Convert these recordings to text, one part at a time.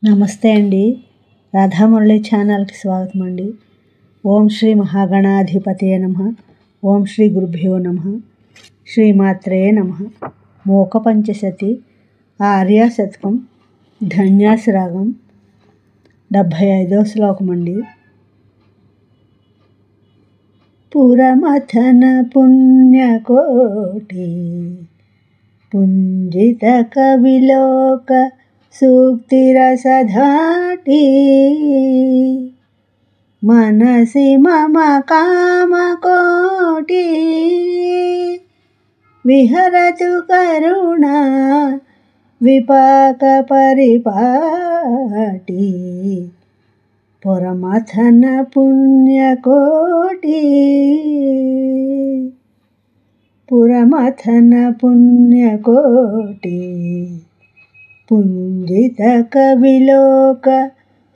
నమస్తే అండి. రాధామురళి ఛానల్కి స్వాగతం అండి. ఓం శ్రీ మహాగణాధిపతయే నమః. ఓం శ్రీ గురుభ్యో నమః. శ్రీమాత్రే నమః. మోక పంచశతి ఆర్య శతకం ధన్యాసి రాగం 75వ శ్లోకం అండి. పురమథన పుణ్యకోటి పుంజిత కవిలోక సూక్తిరసధాటి మనసి మమ కామకోటి విహరతు కరుణా విపాక పరిపాటి పురమథన పుణ్యకోటి పురమథన పుణ్యకోటి పుంజిత కవిలోక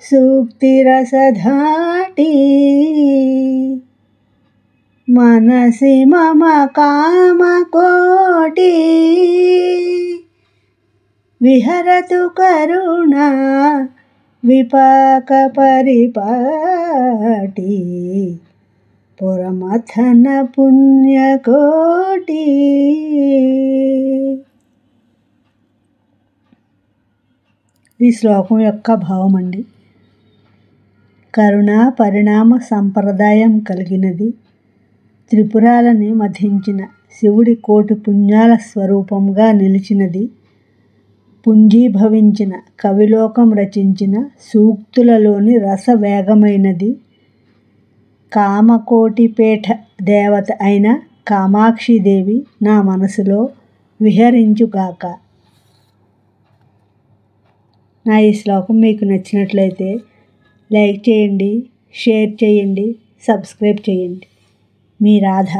సూక్తిరసధాటి మనసి మమ కామకోటి విహరతు కరుణా విపాక పరిపాటి పురమథన పుణ్యకోటి. ఈ శ్లోకం యొక్క భావం అండి. కరుణా పరిణామ సంప్రదాయం కలిగినది, త్రిపురాలని మధించిన శివుడి కోటి పుణ్యాల స్వరూపంగా నిలిచినది, పుంజీభవించిన కవిలోకం రచించిన సూక్తులలోని రసవేగమైనది, కామకోటిపేఠ దేవత అయిన కామాక్షిదేవి నా మనసులో విహరించుగాక. నా ఈ శ్లోకం మీకు నచ్చినట్లయితే లైక్ చేయండి, షేర్ చేయండి, సబ్స్క్రైబ్ చేయండి. మీ రాధ.